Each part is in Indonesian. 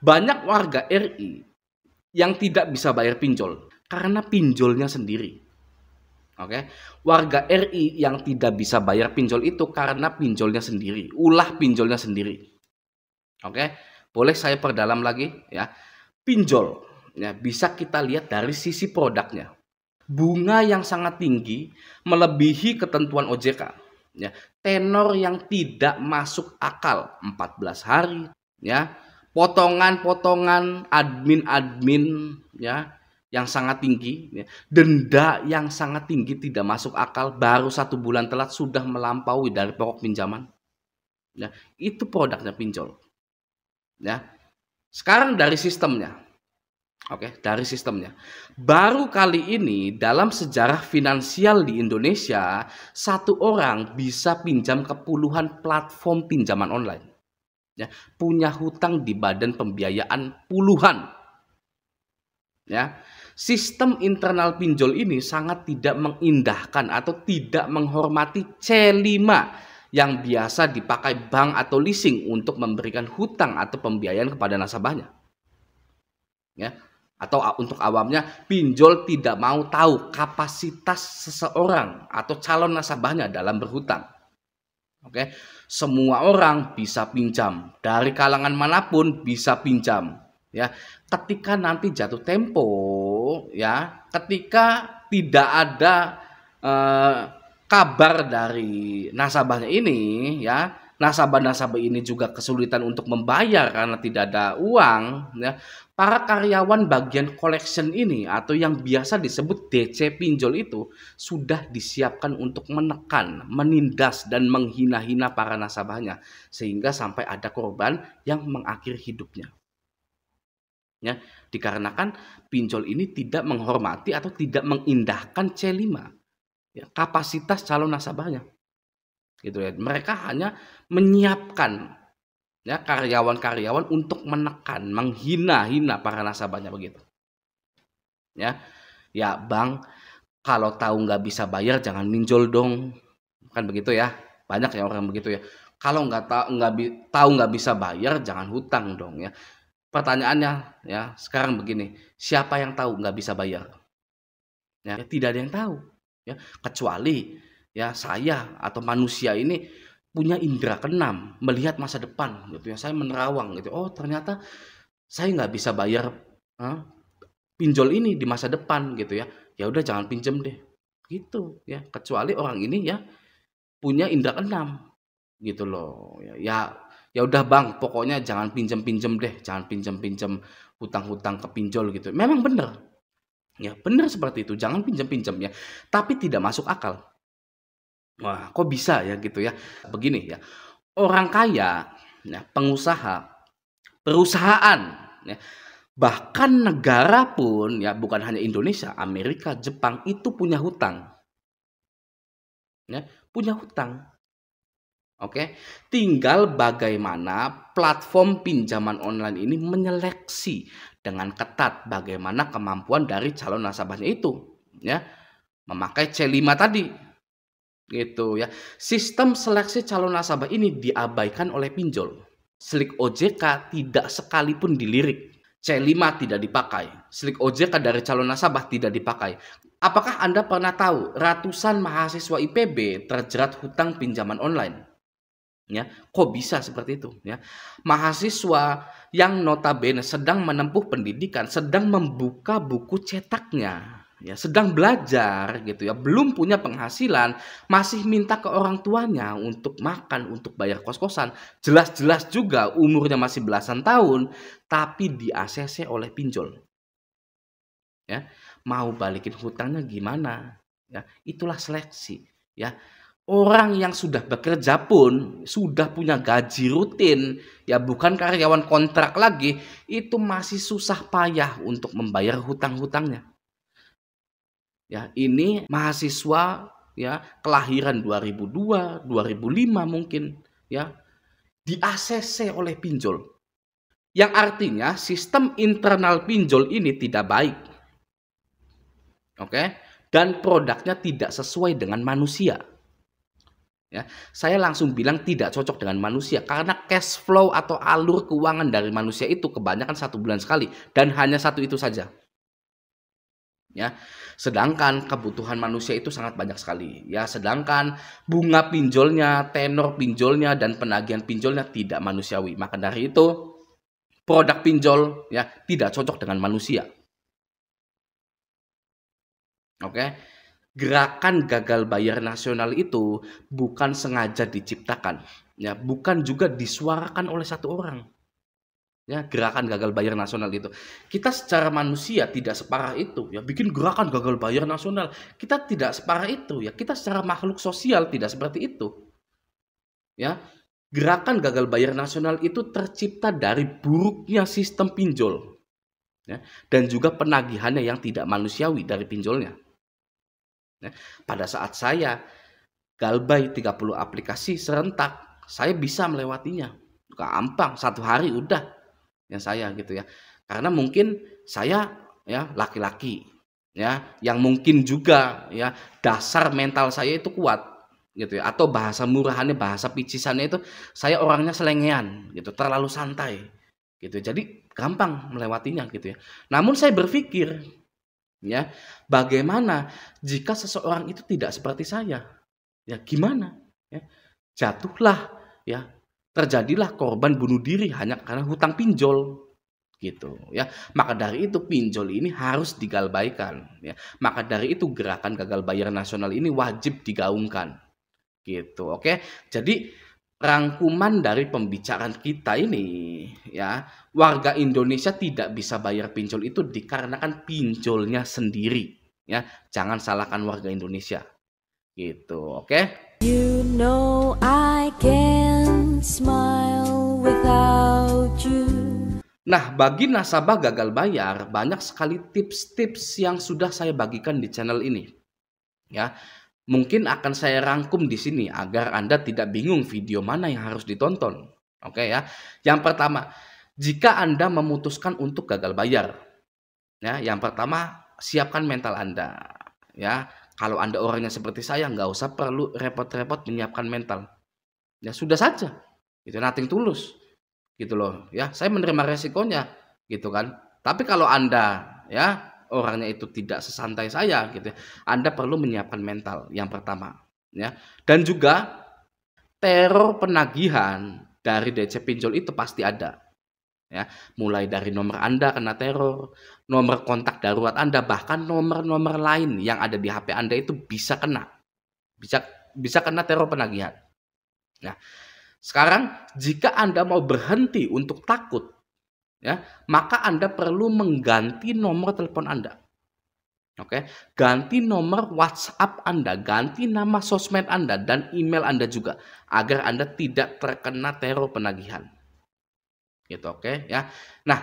Banyak warga RI yang tidak bisa bayar pinjol karena pinjolnya sendiri. Oke, warga RI yang tidak bisa bayar pinjol itu karena pinjolnya sendiri, ulah pinjolnya sendiri. Oke, boleh saya perdalam lagi ya. Pinjol ya bisa kita lihat dari sisi produknya. Bunga yang sangat tinggi melebihi ketentuan OJK. Ya, tenor yang tidak masuk akal 14 hari ya. Potongan-potongan admin ya yang sangat tinggi ya. Denda yang sangat tinggi tidak masuk akal, baru 1 bulan telat sudah melampaui dari pokok pinjaman. Ya, itu produknya pinjol. Ya. Sekarang dari sistemnya. Oke, dari sistemnya. Baru kali ini dalam sejarah finansial di Indonesia, satu orang bisa pinjam ke puluhan platform pinjaman online. Ya, punya hutang di badan pembiayaan puluhan. Ya, sistem internal pinjol ini sangat tidak mengindahkan atau tidak menghormati C5 yang biasa dipakai bank atau leasing untuk memberikan hutang atau pembiayaan kepada nasabahnya. Ya, atau untuk awamnya, pinjol tidak mau tahu kapasitas seseorang atau calon nasabahnya dalam berhutang. Oke, semua orang bisa pinjam, dari kalangan manapun bisa pinjam. Ya, ketika nanti jatuh tempo, ya, ketika tidak ada kabar dari nasabahnya ini, ya, nasabah-nasabah ini juga kesulitan untuk membayar karena tidak ada uang, ya. Para karyawan bagian collection ini atau yang biasa disebut DC pinjol itu sudah disiapkan untuk menekan, menindas dan menghina-hina para nasabahnya sehingga sampai ada korban yang mengakhiri hidupnya. Ya, dikarenakan pinjol ini tidak menghormati atau tidak mengindahkan C5, ya, kapasitas calon nasabahnya. Gitu ya. Mereka hanya menyiapkan ya karyawan-karyawan untuk menekan, menghina-hina para nasabahnya begitu. Ya, ya bang, kalau tahu nggak bisa bayar jangan minjol dong, kan begitu ya. Banyak ya orang begitu ya. Kalau tahu nggak bisa bayar jangan hutang dong ya. Pertanyaannya ya sekarang begini, siapa yang tahu nggak bisa bayar? Ya, tidak ada yang tahu. Ya, kecuali ya saya atau manusia ini punya indera keenam, melihat masa depan gitu ya. Saya menerawang gitu. Oh, ternyata saya nggak bisa bayar pinjol ini di masa depan gitu ya. Ya udah jangan pinjem deh. Gitu ya. Kecuali orang ini ya punya indera keenam gitu loh. Ya ya udah Bang, pokoknya jangan pinjem-pinjem deh, jangan pinjem-pinjem hutang-hutang ke pinjol gitu. Memang benar. Ya, benar seperti itu. Jangan pinjem-pinjem ya. Tapi tidak masuk akal. Wah, kok bisa ya gitu ya. Begini ya. Orang kaya, ya, pengusaha, perusahaan, ya, bahkan negara pun ya bukan hanya Indonesia, Amerika, Jepang itu punya hutang. Ya, punya hutang. Oke. Tinggal bagaimana platform pinjaman online ini menyeleksi dengan ketat bagaimana kemampuan dari calon nasabahnya itu, ya. Memakai C5 tadi. Gitu ya. Sistem seleksi calon nasabah ini diabaikan oleh pinjol. Slik OJK tidak sekalipun dilirik. C5 tidak dipakai. Slik OJK dari calon nasabah tidak dipakai. Apakah Anda pernah tahu ratusan mahasiswa IPB terjerat hutang pinjaman online? Ya, kok bisa seperti itu ya? Mahasiswa yang notabene sedang menempuh pendidikan, sedang membuka buku cetaknya, ya, sedang belajar gitu ya, belum punya penghasilan, masih minta ke orang tuanya untuk makan, untuk bayar kos-kosan. Jelas-jelas juga umurnya masih belasan tahun, tapi di-ACC oleh pinjol. Ya, mau balikin hutangnya gimana? Ya, itulah seleksi, ya. Orang yang sudah bekerja pun, sudah punya gaji rutin, ya bukan karyawan kontrak lagi, itu masih susah payah untuk membayar hutang-hutangnya. Ya, ini mahasiswa ya kelahiran 2002, 2005 mungkin, ya, di-ACC oleh pinjol. Yang artinya sistem internal pinjol ini tidak baik. Oke? Dan produknya tidak sesuai dengan manusia. Ya, saya langsung bilang tidak cocok dengan manusia karena cash flow atau alur keuangan dari manusia itu kebanyakan 1 bulan sekali dan hanya satu itu saja. Ya, sedangkan kebutuhan manusia itu sangat banyak sekali. Ya, sedangkan bunga pinjolnya, tenor pinjolnya, dan penagihan pinjolnya tidak manusiawi. Maka dari itu produk pinjol ya tidak cocok dengan manusia. Oke, gerakan gagal bayar nasional itu bukan sengaja diciptakan, ya, bukan juga disuarakan oleh satu orang. Ya, gerakan gagal bayar nasional itu. Kita secara manusia tidak separah itu, ya, bikin gerakan gagal bayar nasional. Kita tidak separah itu, ya. Kita secara makhluk sosial tidak seperti itu. Ya, gerakan gagal bayar nasional itu tercipta dari buruknya sistem pinjol, ya, dan juga penagihannya yang tidak manusiawi dari pinjolnya. Ya, pada saat saya galbay 30 aplikasi serentak, saya bisa melewatinya. Gampang, 1 hari udah. Yang saya gitu ya. Karena mungkin saya ya laki-laki ya, yang mungkin juga ya dasar mental saya itu kuat gitu ya, atau bahasa murahannya, bahasa picisannya itu saya orangnya selengean gitu, terlalu santai gitu. Jadi gampang melewatinya gitu ya. Namun saya berpikir ya, bagaimana jika seseorang itu tidak seperti saya? Ya gimana? Ya, jatuhlah ya, terjadilah korban bunuh diri hanya karena hutang pinjol gitu ya. Maka dari itu pinjol ini harus digalbaikan ya. Maka dari itu gerakan gagal bayar nasional ini wajib digaungkan gitu. Oke. Jadi rangkuman dari pembicaraan kita ini ya, warga Indonesia tidak bisa bayar pinjol itu dikarenakan pinjolnya sendiri ya. Jangan salahkan warga Indonesia gitu. Oke. You know I can't smile without you. Nah, bagi nasabah gagal bayar, banyak sekali tips-tips yang sudah saya bagikan di channel ini. Ya, mungkin akan saya rangkum di sini agar Anda tidak bingung video mana yang harus ditonton. Oke ya. Yang pertama, jika Anda memutuskan untuk gagal bayar, ya, yang pertama siapkan mental Anda. Ya, kalau Anda orangnya seperti saya, nggak usah perlu repot-repot menyiapkan mental. Ya sudah saja, itu nothing tulus, gitu loh. Ya, saya menerima resikonya, gitu kan. Tapi kalau Anda, ya orangnya itu tidak sesantai saya, gitu, Anda perlu menyiapkan mental yang pertama, ya. Dan juga teror penagihan dari DC pinjol itu pasti ada. Ya, mulai dari nomor Anda kena teror, nomor kontak darurat Anda, bahkan nomor-nomor lain yang ada di HP Anda itu bisa kena. Bisa kena teror penagihan. Nah, sekarang jika Anda mau berhenti untuk takut, ya, maka Anda perlu mengganti nomor telepon Anda. Oke, ganti nomor WhatsApp Anda, ganti nama sosmed Anda dan email Anda juga agar Anda tidak terkena teror penagihan. Gitu, oke ya. Nah,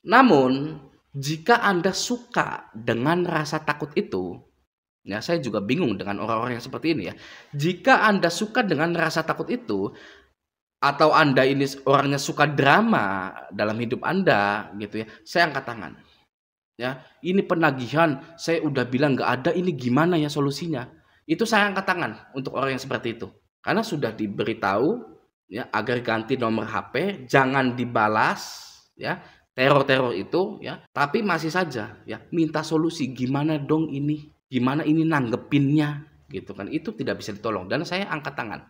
namun jika Anda suka dengan rasa takut itu, ya saya juga bingung dengan orang-orang yang seperti ini ya. Jika Anda suka dengan rasa takut itu, atau Anda ini orangnya suka drama dalam hidup Anda gitu ya, saya angkat tangan. Ya, ini penagihan, saya udah bilang nggak ada, ini gimana ya solusinya? Itu saya angkat tangan untuk orang yang seperti itu. Karena sudah diberitahu ya agar ganti nomor HP, jangan dibalas ya teror-teror itu ya, tapi masih saja ya minta solusi, gimana dong ini, gimana ini nanggepinnya gitu kan. Itu tidak bisa ditolong dan saya angkat tangan.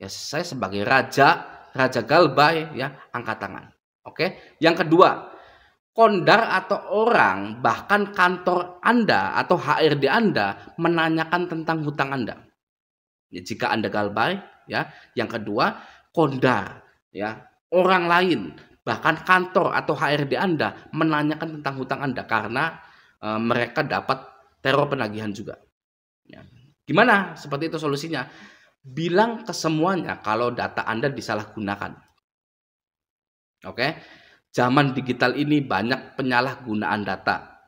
Ya, saya sebagai raja galbay ya angkat tangan. Oke. Yang kedua, kondar atau orang bahkan kantor Anda atau HRD Anda menanyakan tentang hutang Anda. Ya, jika Anda galbay ya, yang kedua kondar ya, orang lain bahkan kantor atau HRD Anda menanyakan tentang hutang Anda karena mereka dapat teror penagihan juga. Ya. Gimana? Seperti itu solusinya. Bilang ke semuanya kalau data Anda disalahgunakan. Oke. Zaman digital ini banyak penyalahgunaan data.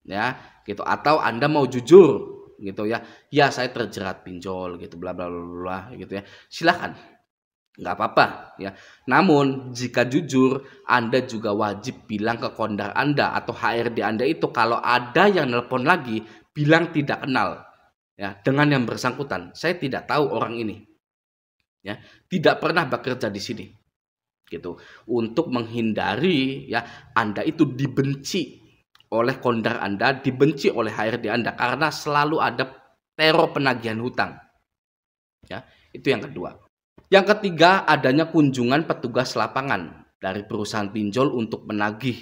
Ya, gitu. Atau Anda mau jujur gitu ya. Ya, saya terjerat pinjol gitu bla bla bla gitu ya. Silakan. Nggak apa-apa ya. Namun jika jujur, Anda juga wajib bilang ke kondar Anda atau HRD Anda itu kalau ada yang nelpon lagi, bilang tidak kenal. ya dengan yang bersangkutan. Saya tidak tahu orang ini, ya, tidak pernah bekerja di sini, gitu. Untuk menghindari ya Anda itu dibenci oleh kondar Anda, dibenci oleh HRD Anda karena selalu ada teror penagihan hutang. Ya, itu yang kedua. Yang ketiga, adanya kunjungan petugas lapangan dari perusahaan pinjol untuk menagih.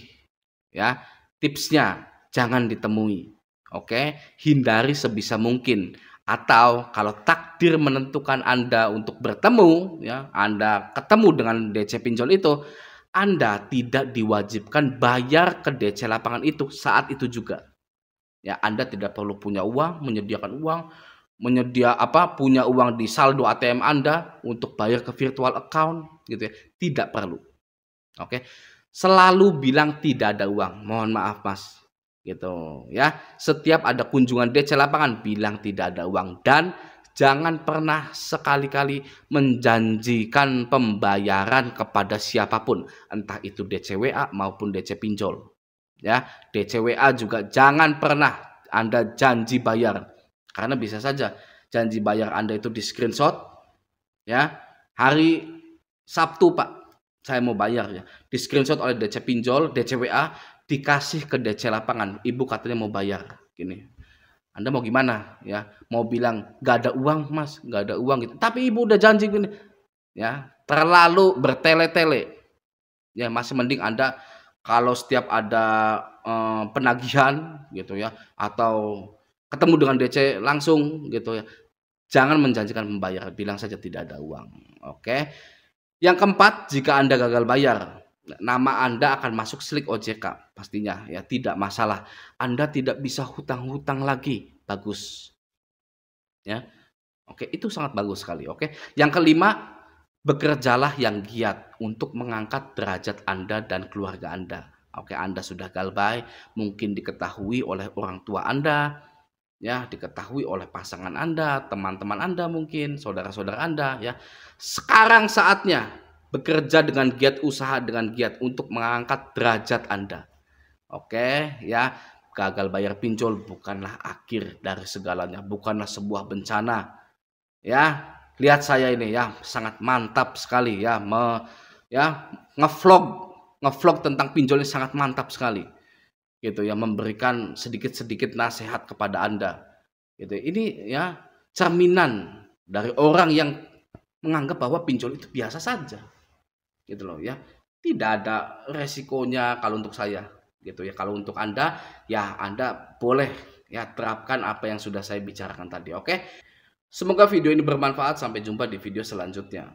Ya, tipsnya jangan ditemui. Oke, hindari sebisa mungkin. Atau kalau takdir menentukan Anda untuk bertemu, ya, Anda ketemu dengan DC pinjol itu, Anda tidak diwajibkan bayar ke DC lapangan itu saat itu juga. Ya, Anda tidak perlu punya uang, menyediakan uang, punya uang di saldo ATM Anda untuk bayar ke virtual account gitu ya. Tidak perlu. Oke. Selalu bilang tidak ada uang. Mohon maaf, Mas. Gitu ya. Setiap ada kunjungan DC lapangan bilang tidak ada uang dan jangan pernah sekali-kali menjanjikan pembayaran kepada siapapun, entah itu DC WA maupun DC pinjol. Ya, DC WA juga jangan pernah Anda janji bayar. Karena bisa saja janji bayar Anda itu di screenshot, ya, hari Sabtu Pak, saya mau bayar ya, di screenshot oleh DC pinjol, DC WA, dikasih ke DC lapangan, ibu katanya mau bayar, gini. Anda mau gimana ya? Mau bilang gak ada uang Mas, gak ada uang gitu. Tapi ibu udah janji gini, ya, terlalu bertele-tele. Ya masih mending Anda kalau setiap ada penagihan gitu ya, atau ketemu dengan DC langsung gitu ya, jangan menjanjikan pembayaran, bilang saja tidak ada uang. Oke. Yang keempat, jika Anda gagal bayar, nama Anda akan masuk slik OJK pastinya ya, tidak masalah. Anda tidak bisa hutang-hutang lagi. Bagus. Ya. Oke, itu sangat bagus sekali, oke. Yang kelima, bekerjalah yang giat untuk mengangkat derajat Anda dan keluarga Anda. Oke, Anda sudah galbay, mungkin diketahui oleh orang tua Anda, ya, diketahui oleh pasangan Anda, teman-teman Anda mungkin, saudara-saudara Anda ya. Sekarang saatnya bekerja dengan giat, usaha dengan giat untuk mengangkat derajat Anda. Oke, ya. Gagal bayar pinjol bukanlah akhir dari segalanya, bukanlah sebuah bencana. Ya, lihat saya ini ya, sangat mantap sekali ya, ngevlog tentang pinjol ini sangat mantap sekali. Gitu ya, memberikan sedikit-sedikit nasihat kepada Anda. Gitu. Ini ya cerminan dari orang yang menganggap bahwa pinjol itu biasa saja. Gitu loh ya. Tidak ada resikonya kalau untuk saya, gitu ya. Kalau untuk Anda, ya Anda boleh ya terapkan apa yang sudah saya bicarakan tadi, oke? Semoga video ini bermanfaat. Sampai jumpa di video selanjutnya.